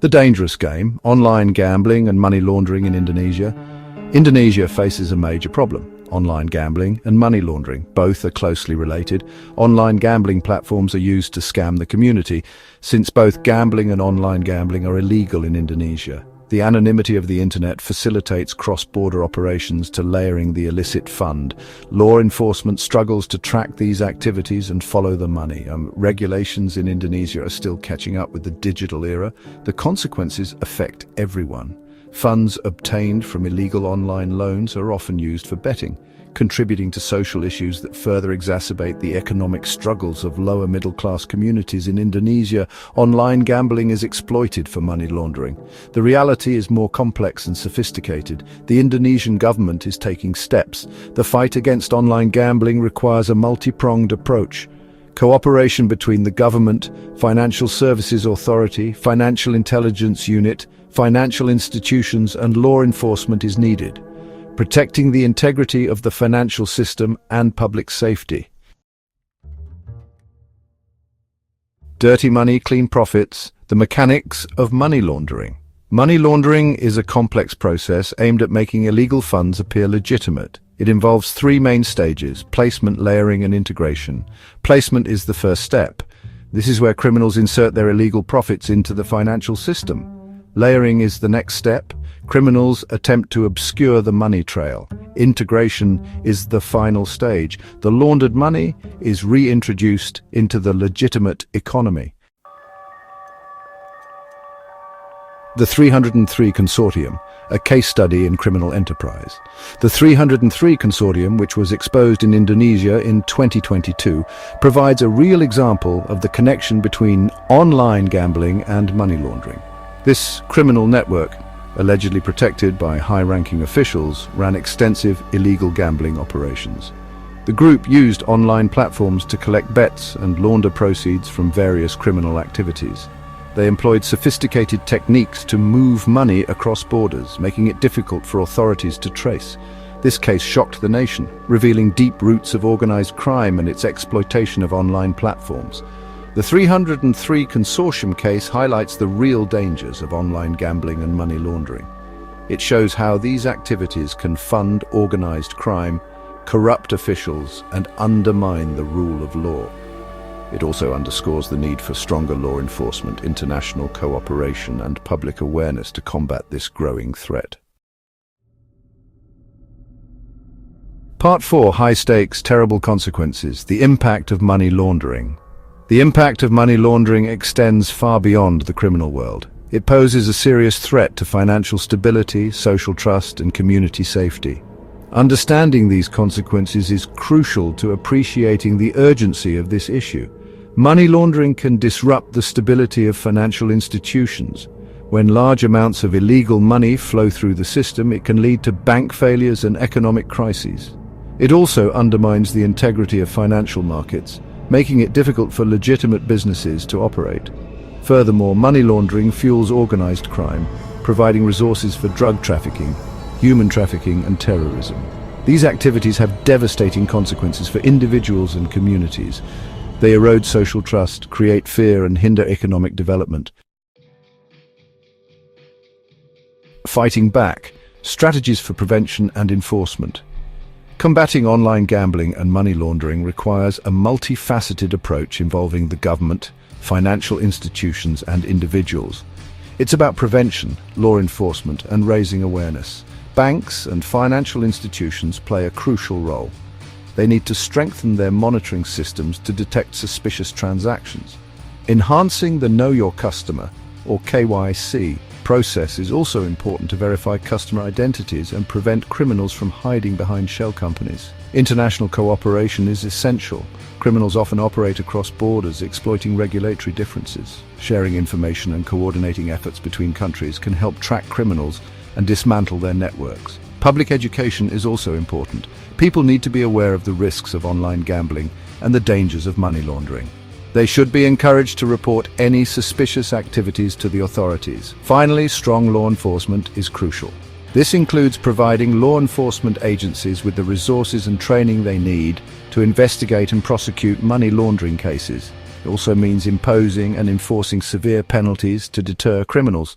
The dangerous game, online gambling and money laundering in Indonesia. Indonesia faces a major problem. Online gambling and money laundering, both are closely related. Online gambling platforms are used to scam the community, since both gambling and online gambling are illegal in Indonesia. The anonymity of the internet facilitates cross-border operations to layering the illicit fund. Law enforcement struggles to track these activities and follow the money. Regulations in Indonesia are still catching up with the digital era. The consequences affect everyone. Funds obtained from illegal online loans are often used for betting, contributing to social issues that further exacerbate the economic struggles of lower middle-class communities in Indonesia. Online gambling is exploited for money laundering. The reality is more complex and sophisticated. The Indonesian government is taking steps. The fight against online gambling requires a multi-pronged approach. Cooperation between the government, Financial Services Authority, Financial Intelligence Unit, financial institutions and law enforcement is needed, protecting the integrity of the financial system and public safety. Dirty money, clean profits, the mechanics of money laundering. Money laundering is a complex process aimed at making illegal funds appear legitimate. It involves three main stages: placement, layering, and integration. Placement is the first step. This is where criminals insert their illegal profits into the financial system. Layering is the next step. Criminals attempt to obscure the money trail. Integration is the final stage. The laundered money is reintroduced into the legitimate economy. The 303 Consortium, a case study in criminal enterprise. The 303 Consortium, which was exposed in Indonesia in 2022, provides a real example of the connection between online gambling and money laundering. This criminal network, allegedly protected by high-ranking officials, ran extensive illegal gambling operations. The group used online platforms to collect bets and launder proceeds from various criminal activities. They employed sophisticated techniques to move money across borders, making it difficult for authorities to trace. This case shocked the nation, revealing deep roots of organized crime and its exploitation of online platforms. The 303 Consortium case highlights the real dangers of online gambling and money laundering. It shows how these activities can fund organized crime, corrupt officials, and undermine the rule of law. It also underscores the need for stronger law enforcement, international cooperation, and public awareness to combat this growing threat. Part 4: High stakes, terrible consequences. The impact of money laundering. The impact of money laundering extends far beyond the criminal world. It poses a serious threat to financial stability, social trust, and community safety. Understanding these consequences is crucial to appreciating the urgency of this issue. Money laundering can disrupt the stability of financial institutions. When large amounts of illegal money flow through the system, it can lead to bank failures and economic crises. It also undermines the integrity of financial markets, making it difficult for legitimate businesses to operate. Furthermore, money laundering fuels organized crime, providing resources for drug trafficking, human trafficking, and terrorism. These activities have devastating consequences for individuals and communities. They erode social trust, create fear, and hinder economic development. Fighting back, strategies for prevention and enforcement. Combating online gambling and money laundering requires a multifaceted approach involving the government, financial institutions, and individuals. It's about prevention, law enforcement, and raising awareness. Banks and financial institutions play a crucial role. They need to strengthen their monitoring systems to detect suspicious transactions. Enhancing the Know Your Customer, or KYC, process is also important to verify customer identities and prevent criminals from hiding behind shell companies. International cooperation is essential. Criminals often operate across borders, exploiting regulatory differences. Sharing information and coordinating efforts between countries can help track criminals and dismantle their networks. Public education is also important. People need to be aware of the risks of online gambling and the dangers of money laundering. They should be encouraged to report any suspicious activities to the authorities. Finally, strong law enforcement is crucial. This includes providing law enforcement agencies with the resources and training they need to investigate and prosecute money laundering cases. It also means imposing and enforcing severe penalties to deter criminals.